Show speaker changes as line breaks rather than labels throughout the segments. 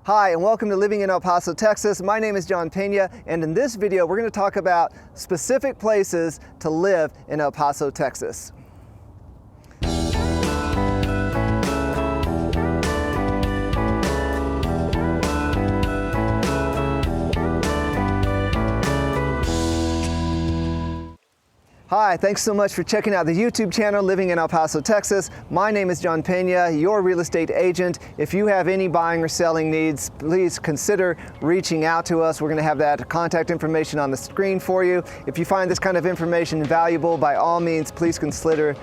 Hi, and welcome to Living in El Paso, Texas. My name is John Pena, and in this video, we're going to talk about specific places to live in El Paso, Texas. Hi, thanks so much for checking out the YouTube channel, Living in El Paso, Texas. My name is John Pena, your real estate agent. If you have any buying or selling needs, please consider reaching out to us. We're going to have that contact information on the screen for you. If you find this kind of information valuable, by all means, please consider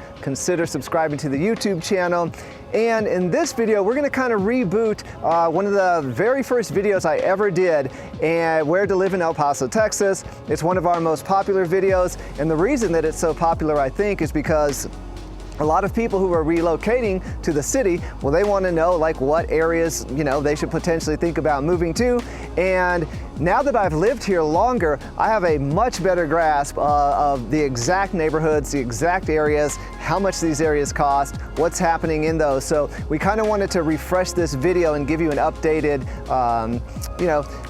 subscribing to the YouTube channel. And in this video, we're going to kind of reboot one of the very first videos I ever did, and where to live in El Paso, Texas. It's one of our most popular videos, and the reason that it's so popular, I think, is because a lot of people who are relocating to the city, well, they want to know like what areas, they should potentially think about moving to. And now that I've lived here longer, I have a much better grasp of the exact neighborhoods, the exact areas, how much these areas cost, what's happening in those. So we kind of wanted to refresh this video and give you an updated,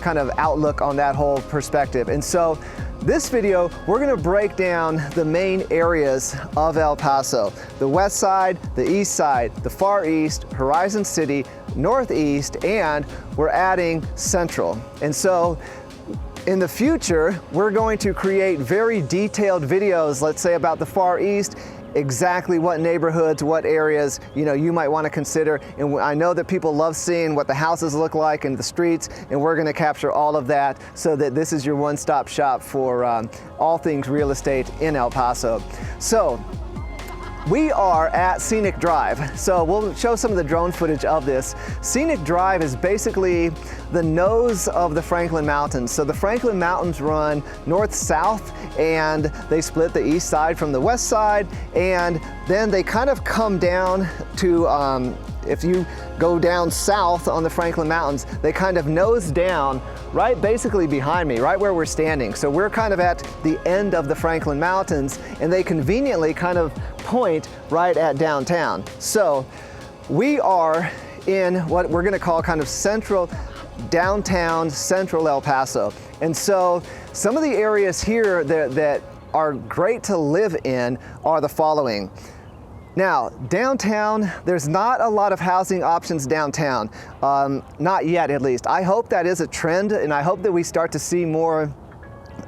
kind of outlook on that whole perspective. And so this video, we're going to break down the main areas of El Paso: the West Side, the East Side, the Far East, Horizon City, Northeast, and we're adding Central. And so in the future, we're going to create very detailed videos, let's say about the Far East, exactly what neighborhoods, what areas, you might want to consider. And I know that people love seeing what the houses look like and the streets, and we're going to capture all of that so that this is your one-stop shop for all things real estate in El Paso. So we are at Scenic Drive. So we'll show some of the drone footage of this. Scenic Drive is basically the nose of the Franklin Mountains. So the Franklin Mountains run north-south, and they split the east side from the west side, and then they kind of come down to, if you go down south on the Franklin Mountains, they kind of nose down right basically behind me, right where we're standing. So we're kind of at the end of the Franklin Mountains, and they conveniently kind of point right at downtown. So we are in what we're going to call kind of central, downtown central El Paso. And so some of the areas here that are great to live in are the following. Now, downtown, there's not a lot of housing options downtown, not yet at least. I hope that is a trend, and I hope that we start to see more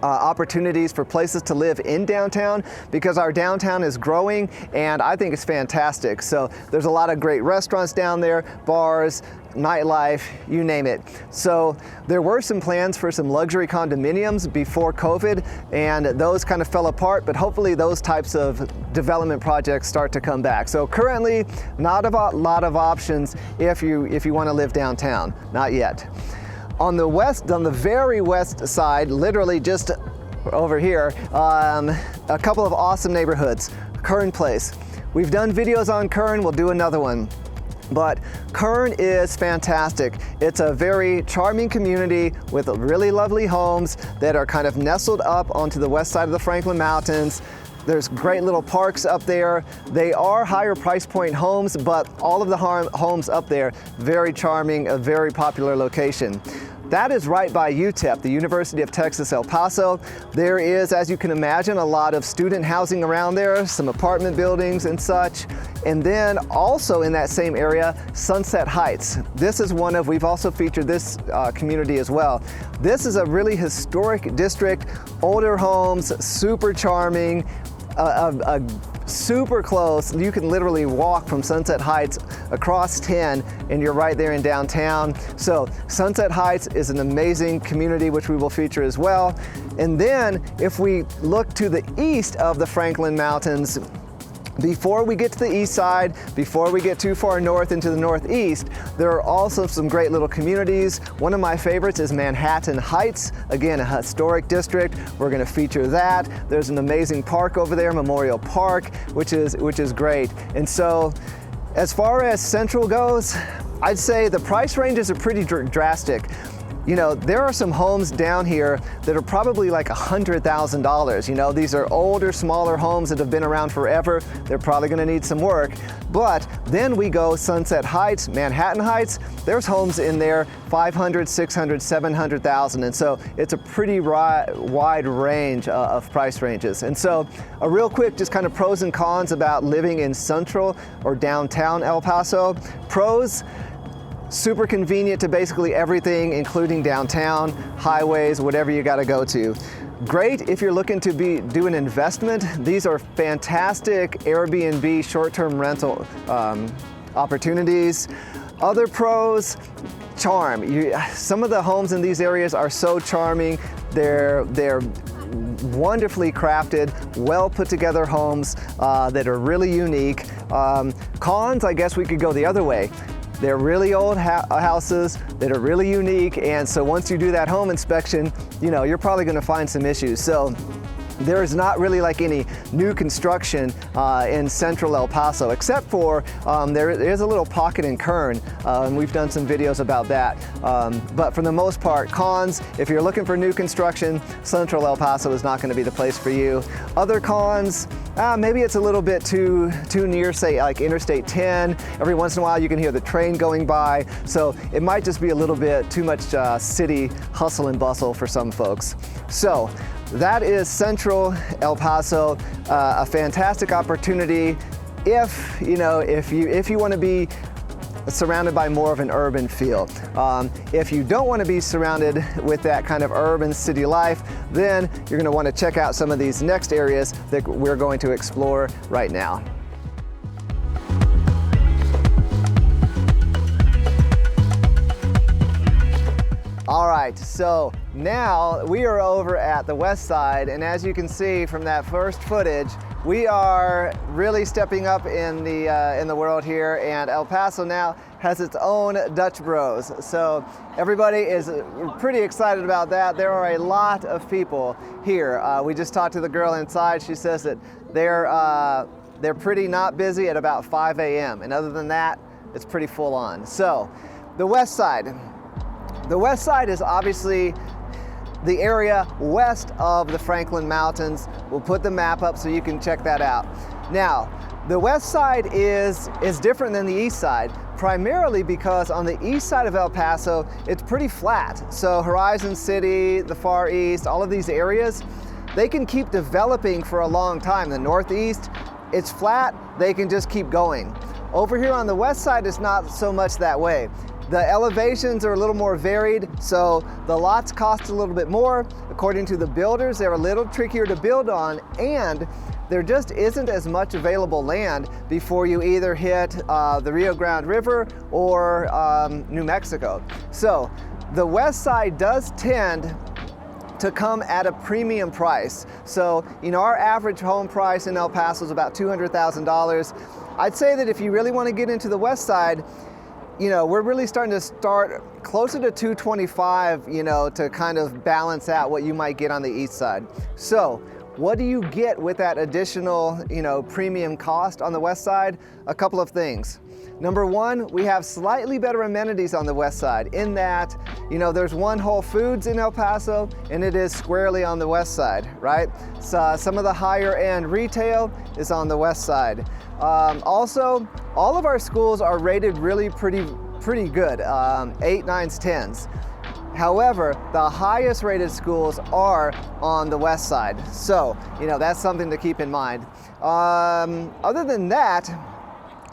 opportunities for places to live in downtown, because our downtown is growing and I think it's fantastic. So there's a lot of great restaurants down there, bars, nightlife, you name it. So there were some plans for some luxury condominiums before COVID, and those kind of fell apart, but hopefully those types of development projects start to come back. So currently, not a lot of options if you want to live downtown, not yet. On the very west side, literally just over here, a couple of awesome neighborhoods. Kern Place. We've done videos on Kern, we'll do another one. But Kern is fantastic. It's a very charming community with really lovely homes that are kind of nestled up onto the west side of the Franklin Mountains. There's great little parks up there. They are higher price point homes, but all of the homes up there, very charming, a very popular location. That is right by UTEP, the University of Texas, El Paso. There is, as you can imagine, a lot of student housing around there, some apartment buildings and such. And then also in that same area, Sunset Heights. This is we've also featured this community as well. This is a really historic district, older homes, super charming, super close. You can literally walk from Sunset Heights across 10 and you're right there in downtown. So Sunset Heights is an amazing community which we will feature as well. And then if we look to the east of the Franklin Mountains, before we get to the east side, before we get too far north into the northeast, there are also some great little communities. One of my favorites is Manhattan Heights. Again, a historic district. We're going to feature that. There's an amazing park over there, Memorial Park, which is great. And so as far as Central goes, I'd say the price ranges are pretty drastic. you know, there are some homes down here that are probably like $100,000. You know, these are older, smaller homes that have been around forever. They're probably gonna need some work. But then we go Sunset Heights, Manhattan Heights, there's homes in there, 500, 600, 700,000. And so it's a pretty wide range of price ranges. And so a real quick, just kind of pros and cons about living in central or downtown El Paso. Pros, super convenient to basically everything, including downtown, highways, whatever you gotta go to. Great if you're looking to do an investment. These are fantastic Airbnb short-term rental opportunities. Other pros, charm. Some of the homes in these areas are so charming. They're wonderfully crafted, well put together homes that are really unique. Cons, I guess we could go the other way. They're really old houses that are really unique, and so once you do that home inspection, you know, you're probably going to find some issues. So there is not really like any new construction in central El Paso, except for there is a little pocket in Kern, and we've done some videos about that. But for the most part, cons, if you're looking for new construction, central El Paso is not going to be the place for you. Other cons, maybe it's a little bit too near, say, like Interstate 10. Every once in a while you can hear the train going by, so it might just be a little bit too much city hustle and bustle for some folks. So that is central El Paso, a fantastic opportunity if you want to be surrounded by more of an urban feel. If you don't want to be surrounded with that kind of urban city life, then you're going to want to check out some of these next areas that we're going to explore right now. All right, so now we are over at the west side, and as you can see from that first footage, we are really stepping up in the world here, and El Paso now has its own Dutch Bros. So everybody is pretty excited about that. There are a lot of people here. We just talked to the girl inside. She says that they're pretty not busy at about 5 a.m. and other than that, it's pretty full on. So the west side. The west side is obviously the area west of the Franklin Mountains. We'll put the map up so you can check that out. Now, the west side is different than the east side, primarily because on the east side of El Paso, it's pretty flat. So Horizon City, the Far East, all of these areas, they can keep developing for a long time. The Northeast, it's flat, they can just keep going. Over here on the west side, it's not so much that way. The elevations are a little more varied, so the lots cost a little bit more. According to the builders, they're a little trickier to build on, and there just isn't as much available land before you either hit the Rio Grande River or New Mexico. So the west side does tend to come at a premium price. So, you know, our average home price in El Paso is about $200,000. I'd say that if you really want to get into the west side, you know, we're really starting to start closer to 225, you know, to kind of balance out what you might get on the east side. So what do you get with that additional, you know, premium cost on the west side? A couple of things. Number one, we have slightly better amenities on the west side in that, you know, there's one Whole Foods in El Paso and it is squarely on the west side, right? So some of the higher end retail is on the west side. Also, all of our schools are rated really pretty good, 8, 9s, 10s. However, the highest rated schools are on the west side. So, you know, that's something to keep in mind. Other than that,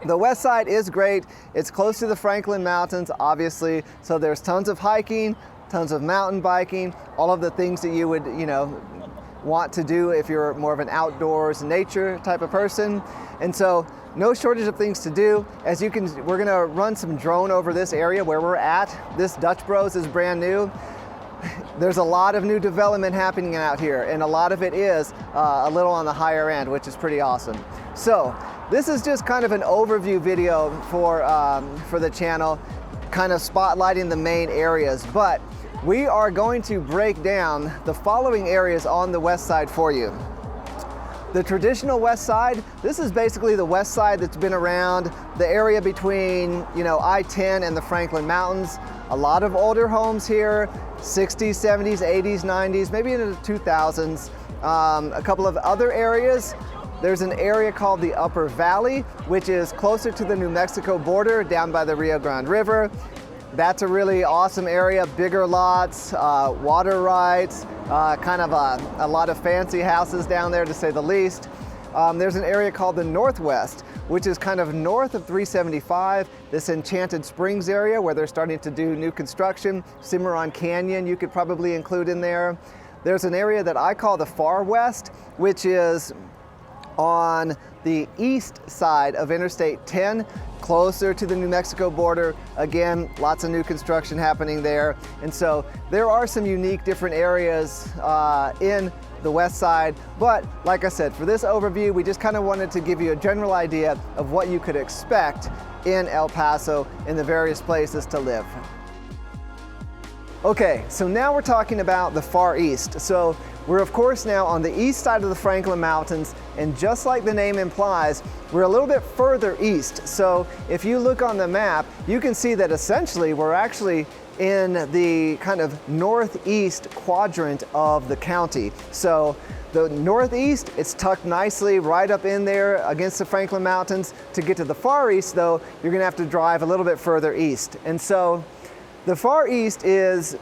the west side is great. It's close to the Franklin Mountains, obviously. So there's tons of hiking, tons of mountain biking, all of the things that you would, you know, want to do if you're more of an outdoors nature type of person. And so no shortage of things to do. As you can, we're gonna run some drone over this area where we're at. This Dutch Bros is brand new. There's a lot of new development happening out here, and a lot of it is a little on the higher end, which is pretty awesome. So this is just kind of an overview video for the channel, kind of spotlighting the main areas, but we are going to break down the following areas on the west side for you. The traditional west side, this is basically the west side that's been around, the area between, you know, I-10 and the Franklin Mountains. a lot of older homes here, 60s, 70s, 80s, 90s, maybe into the 2000s. A couple of other areas. There's an area called the Upper Valley, which is closer to the New Mexico border down by the Rio Grande River. That's a really awesome area, bigger lots, water rights, kind of a lot of fancy houses down there to say the least. There's an area called the Northwest, which is kind of north of 375, this Enchanted Springs area where they're starting to do new construction. Cimarron Canyon you could probably include in there. There's an area that I call the Far West, which is on the east side of Interstate 10, closer to the New Mexico border. Again, lots of new construction happening there. And so there are some unique different areas in the west side. But like I said, for this overview, we just kind of wanted to give you a general idea of what you could expect in El Paso in the various places to live. Okay, so now we're talking about the Far East. So we're of course now on the east side of the Franklin Mountains, and just like the name implies, we're a little bit further east. So if you look on the map, you can see that essentially we're actually in the kind of northeast quadrant of the county. So the northeast, it's tucked nicely right up in there against the Franklin Mountains. To get to the Far East though, you're gonna have to drive a little bit further east. And so the Far East is,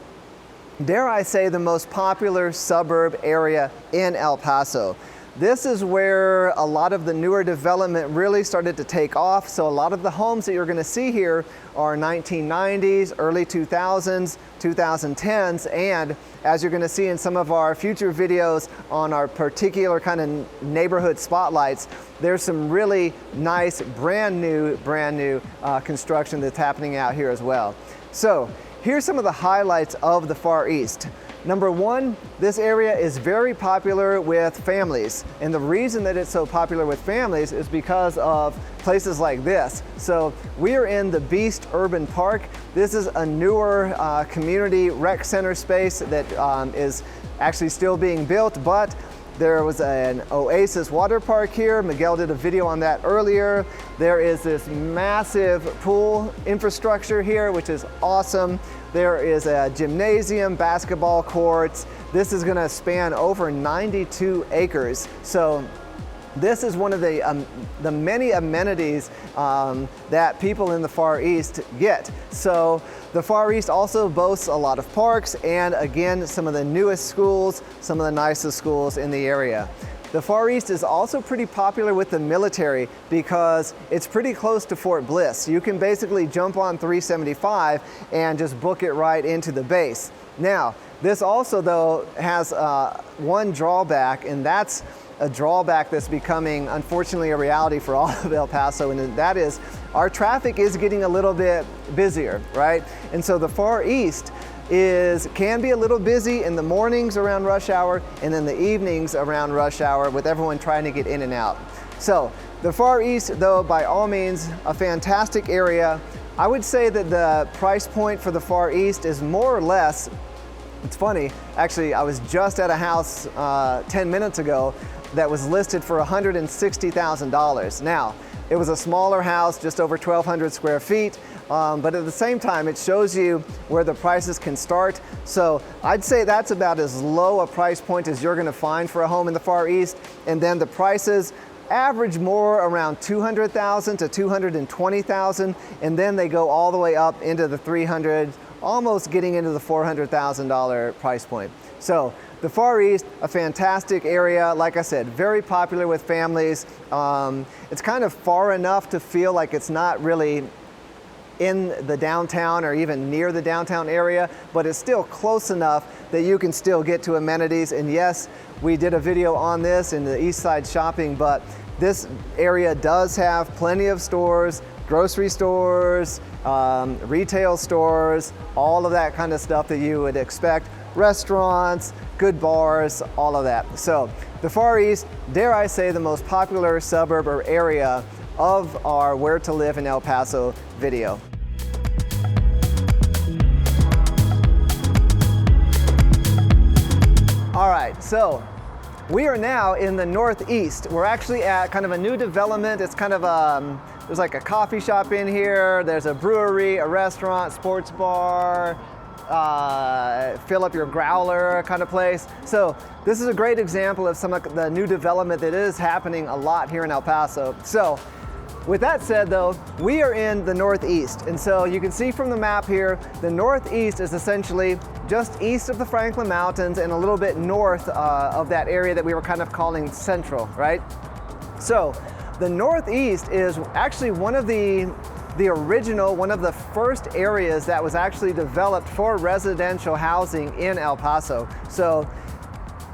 dare I say, the most popular suburb area in El Paso. This is where a lot of the newer development really started to take off. So a lot of the homes that you're going to see here are 1990s, early 2000s, 2010s, and as you're going to see in some of our future videos on our particular kind of neighborhood spotlights, there's some really nice brand new construction that's happening out here as well. So here's some of the highlights of the Far East. Number one, this area is very popular with families. And the reason that it's so popular with families is because of places like this. So we are in the Beast Urban Park. This is a newer community rec center space that is actually still being built, but there was an Oasis water park here. Miguel did a video on that earlier. There is this massive pool infrastructure here, which is awesome. There is a gymnasium, basketball courts. This is gonna span over 92 acres. So this is one of the many amenities that people in the Far East get. So the Far East also boasts a lot of parks and again, some of the newest schools, some of the nicest schools in the area. The Far East is also pretty popular with the military because it's pretty close to Fort Bliss. You can basically jump on 375 and just book it right into the base. Now, this also though has one drawback, and that's a drawback that's becoming unfortunately a reality for all of El Paso, and that is our traffic is getting a little bit busier, right? And so the Far East can be a little busy in the mornings around rush hour and in the evenings around rush hour with everyone trying to get in and out. So the Far East though, by all means, a fantastic area. I would say that the price point for the Far East is more or less, it's funny, actually I was just at a house 10 minutes ago that was listed for $160,000. Now, it was a smaller house, just over 1,200 square feet, but at the same time, it shows you where the prices can start. So I'd say that's about as low a price point as you're gonna find for a home in the Far East. And then the prices average more around $200,000 to $220,000, and then they go all the way up into the $300,000, almost getting into the $400,000 price point. So the Far East, a fantastic area. Like I said, very popular with families. It's kind of far enough to feel like it's not really in the downtown or even near the downtown area, but it's still close enough that you can still get to amenities. And yes, we did a video on this in the Eastside shopping, but this area does have plenty of stores, grocery stores, retail stores, all of that kind of stuff that you would expect, restaurants, good bars, all of that. So the Far East, dare I say, the most popular suburb or area of our Where to Live in El Paso video. All right, so we are now in the Northeast. We're actually at kind of a new development. It's kind of There's like a coffee shop in here, there's a brewery, a restaurant, sports bar, fill up your growler kind of place. So this is a great example of some of the new development that is happening a lot here in El Paso. So with that said though, we are in the Northeast. And so you can see from the map here, the Northeast is essentially just east of the Franklin Mountains and a little bit north of that area that we were kind of calling Central, right? So the Northeast is actually one of the original, one of the first areas that was actually developed for residential housing in El Paso. So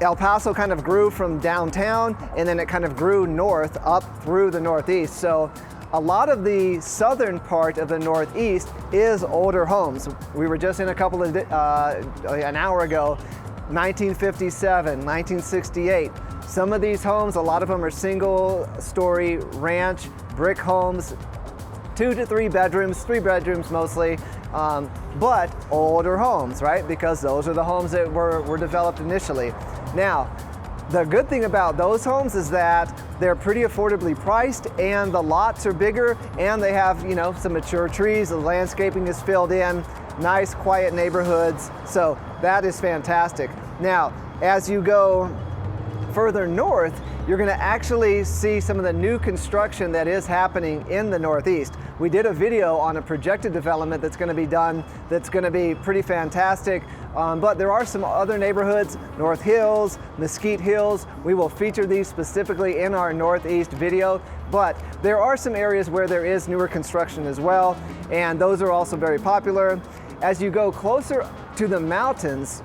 El Paso kind of grew from downtown and then it kind of grew north up through the Northeast. So a lot of the southern part of the Northeast is older homes. We were just in a couple of, an hour ago, 1957, 1968. Some of these homes, a lot of them are single-story ranch, brick homes, 2 to 3 bedrooms, 3 bedrooms mostly, but older homes, right? Because those are the homes that were developed initially. Now, the good thing about those homes is that they're pretty affordably priced and the lots are bigger and they have, you know, some mature trees, the landscaping is filled in, nice quiet neighborhoods. So that is fantastic. Now, as you go further north, you're going to actually see some of the new construction that is happening in the Northeast. We did a video on a projected development that's going to be done that's going to be pretty fantastic, but there are some other neighborhoods, North Hills, Mesquite Hills. We will feature these specifically in our Northeast video, but there are some areas where there is newer construction as well, and those are also very popular. As you go closer to the mountains,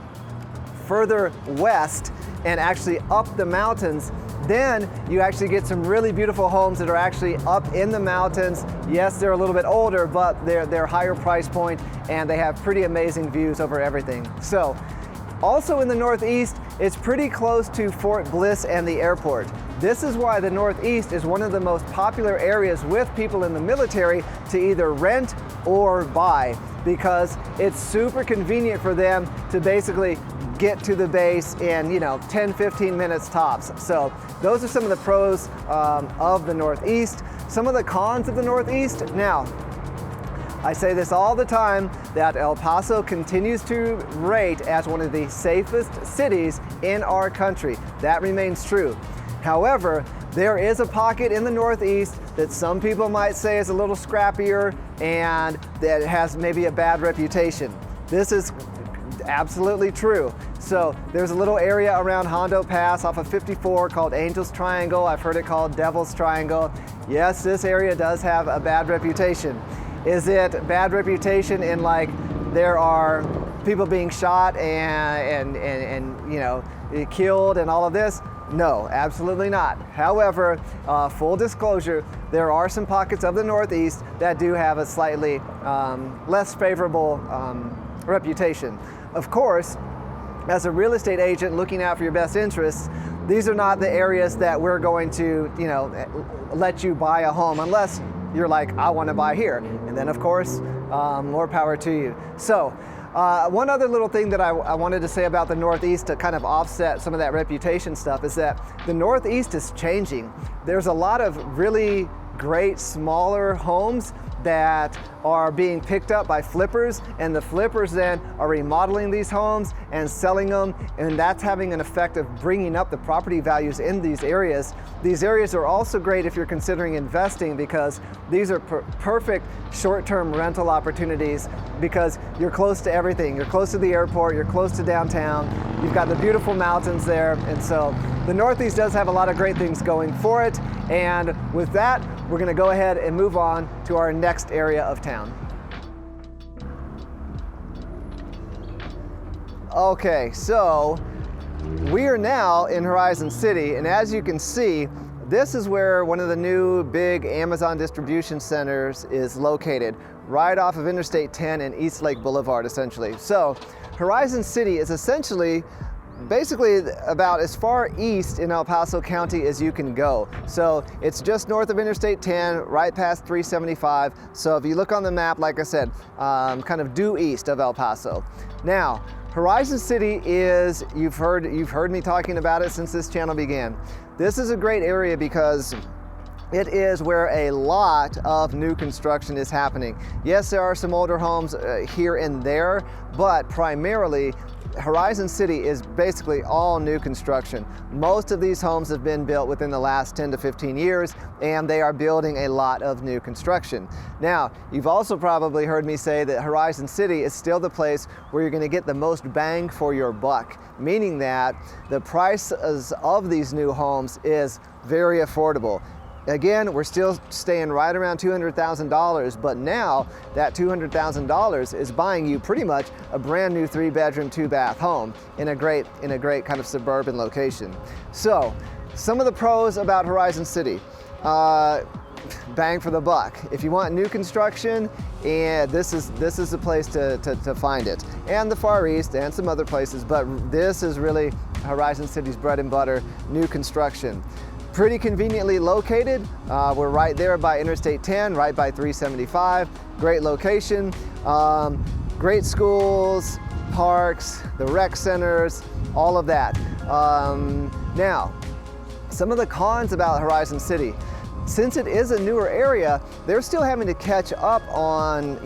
further west, and actually up the mountains, then you actually get some really beautiful homes that are actually up in the mountains. Yes, they're a little bit older, but they're higher price point and they have pretty amazing views over everything. So, also in the Northeast, it's pretty close to Fort Bliss and the airport. This is why the Northeast is one of the most popular areas with people in the military to either rent or buy, because it's super convenient for them to basically get to the base in 10-15 minutes tops. So those are some of the pros of the Northeast. Some of the cons of the Northeast. Now, I say this all the time, that El Paso continues to rate as one of the safest cities in our country. That remains true. However, there is a pocket in the Northeast that some people might say is a little scrappier and that has maybe a bad reputation. This is absolutely true. So there's a little area around Hondo Pass off of 54 called Angel's Triangle. I've heard it called Devil's Triangle. Yes, this area does have a bad reputation. Is it bad reputation in like there are people being shot and killed and all of this? No, absolutely not. However, full disclosure, there are some pockets of the Northeast that do have a slightly less favorable reputation. Of course, as a real estate agent looking out for your best interests, these are not the areas that we're going to, let you buy a home unless you're like, I want to buy here. And then of course, more power to you. So one other little thing that I wanted to say about the Northeast to kind of offset some of that reputation stuff is that the Northeast is changing. There's a lot of really great smaller homes that are being picked up by flippers, and the flippers then are remodeling these homes and selling them, and that's having an effect of bringing up the property values in these areas. These areas are also great if you're considering investing, because these are perfect short-term rental opportunities, because you're close to everything. You're close to the airport, you're close to downtown, you've got the beautiful mountains there, and so the Northeast does have a lot of great things going for it. And with that, we're going to go ahead and move on to our next area of town. Okay, so we are now in Horizon City, and as you can see, this is where one of the new big Amazon distribution centers is located, right off of Interstate 10 and East Lake Boulevard, essentially. So Horizon City is essentially basically about as far east in El Paso County as you can go. So it's just north of Interstate 10, right past 375. So if you look on the map, like I said, kind of due east of El Paso. Now, Horizon City is, you've heard me talking about it since this channel began. This is a great area because it is where a lot of new construction is happening. Yes, there are some older homes here and there, but primarily Horizon City is basically all new construction. Most of these homes have been built within the last 10 to 15 years, and they are building a lot of new construction. Now, you've also probably heard me say that Horizon City is still the place where you're going to get the most bang for your buck, meaning that the prices of these new homes is very affordable. Again, we're still staying right around $200,000, but now that $200,000 is buying you pretty much a brand new 3-bedroom, 2-bath home in a great kind of suburban location. So, some of the pros about Horizon City. Bang for the buck. If you want new construction, and this is the place to find it. And the Far East and some other places, but this is really Horizon City's bread and butter, new construction. Pretty conveniently located. We're right there by Interstate 10, right by 375. Great location. Great schools, parks, the rec centers, all of that. Now, some of the cons about Horizon City. Since it is a newer area, they're still having to catch up on,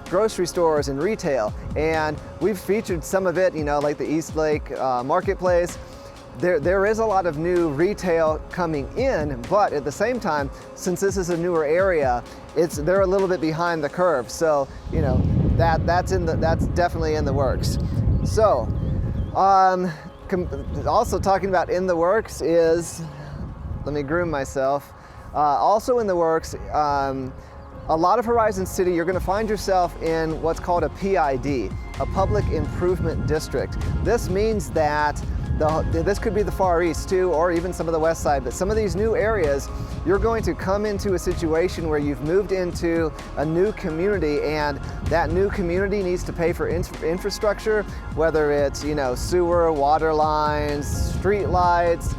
grocery stores and retail. And we've featured some of it, like the East Lake Marketplace. There is a lot of new retail coming in, but at the same time, since this is a newer area, they're a little bit behind the curve. So, that's definitely in the works. So, also talking about in the works is, let me groom myself. Also in the works, a lot of Horizon City, you're going to find yourself in what's called a PID, a Public Improvement District. This means that this could be the Far East too, or even some of the Westside, but some of these new areas, you're going to come into a situation where you've moved into a new community, and that new community needs to pay for infrastructure, whether it's, sewer, water lines, street lights,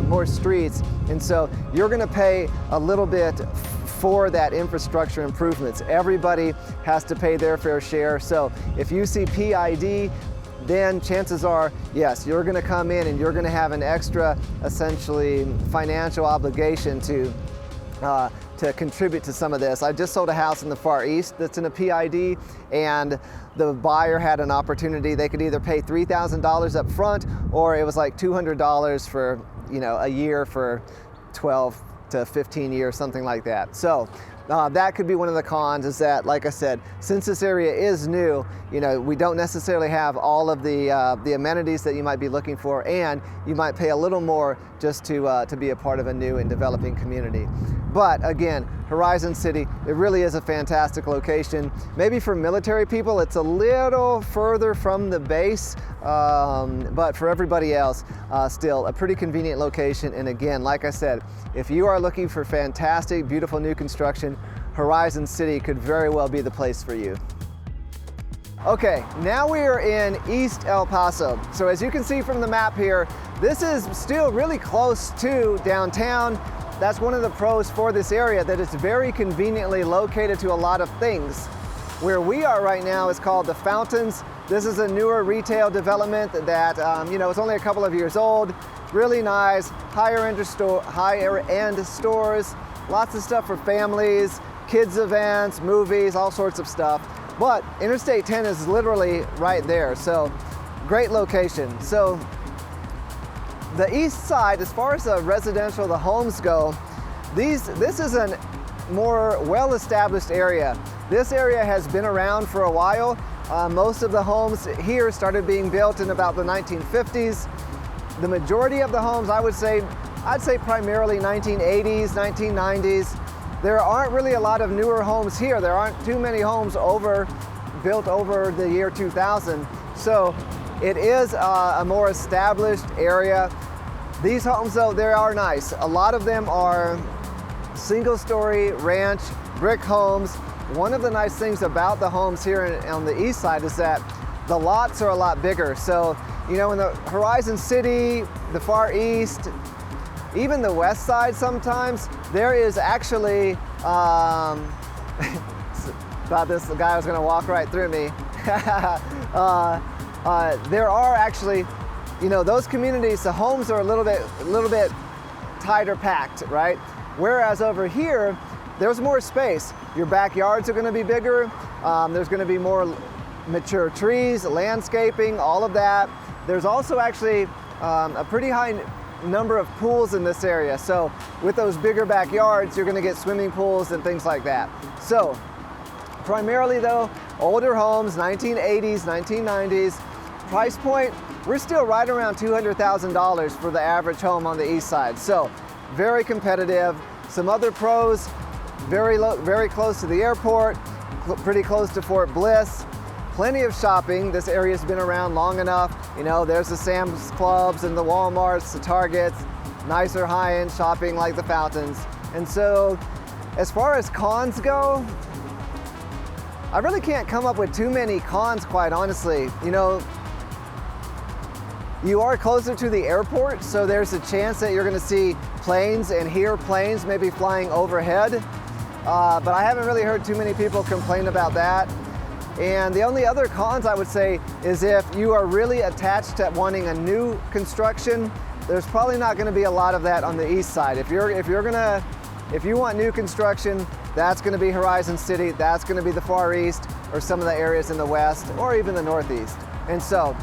more streets. And so you're going to pay a little bit for that infrastructure improvements. Everybody has to pay their fair share. So if you see PID, then chances are, yes, you're going to come in and you're going to have an extra, essentially, financial obligation to contribute to some of this. I just sold a house in the Far East that's in a PID, and the buyer had an opportunity. They could either pay $3,000 up front, or it was like $200 for, a year for 12 to 15 years, something like that. So that could be one of the cons, is that, like I said, since this area is new, we don't necessarily have all of the amenities that you might be looking for, and you might pay a little more just to be a part of a new and developing community. But again, Horizon City, it really is a fantastic location. Maybe for military people, it's a little further from the base, but for everybody else, still a pretty convenient location. And again, like I said, if you are looking for fantastic, beautiful new construction, Horizon City could very well be the place for you. Okay, now we are in East El Paso. So as you can see from the map here, this is still really close to downtown. That's one of the pros for this area, that it's very conveniently located to a lot of things. Where we are right now is called the Fountains. This is a newer retail development that, it's only a couple of years old. Really nice, higher end stores, lots of stuff for families, kids events, movies, all sorts of stuff. But Interstate 10 is literally right there, so great location. So the East Side, as far as the residential, the homes go, this is a more well-established area. This area has been around for a while. Most of the homes here started being built in about the 1950s. The majority of the homes, I'd say primarily 1980s, 1990s. There aren't really a lot of newer homes here. There aren't too many homes built over the year 2000. So it is a more established area. These homes, though, they are nice. A lot of them are single-story ranch brick homes. One of the nice things about the homes here on the east side is that the lots are a lot bigger. So, in the Horizon City, the Far East, even the West Side sometimes, there is actually, thought this guy was gonna walk right through me. There are actually, those communities, the homes are a little bit tighter packed, right? Whereas over here, there's more space. Your backyards are going to be bigger. There's going to be more mature trees, landscaping, all of that. There's also actually a pretty high number of pools in this area. So with those bigger backyards, you're going to get swimming pools and things like that. So primarily though, older homes, 1980s, 1990s. Price point, we're still right around $200,000 for the average home on the east side. So very competitive. Some other pros, very close to the airport, pretty close to Fort Bliss. Plenty of shopping. This area's been around long enough. You know, there's the Sam's Clubs and the Walmarts, the Targets, nicer high-end shopping like the Fountains. And so as far as cons go, I really can't come up with too many cons, quite honestly. You know, you are closer to the airport, so there's a chance that you're going to see planes and hear planes maybe flying overhead. But I haven't really heard too many people complain about that. And the only other cons I would say is if you are really attached to wanting a new construction, there's probably not going to be a lot of that on the east side. If you want new construction, that's going to be Horizon City, that's going to be the Far East, or some of the areas in the West, or even the Northeast. And so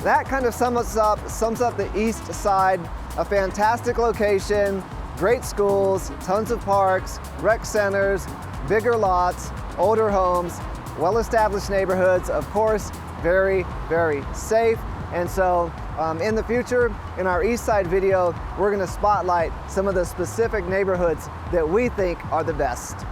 that kind of sums up the east side. A fantastic location, great schools, tons of parks, rec centers, bigger lots, older homes, well-established neighborhoods, of course, very, very safe. And so in the future, in our east side video, we're going to spotlight some of the specific neighborhoods that we think are the best.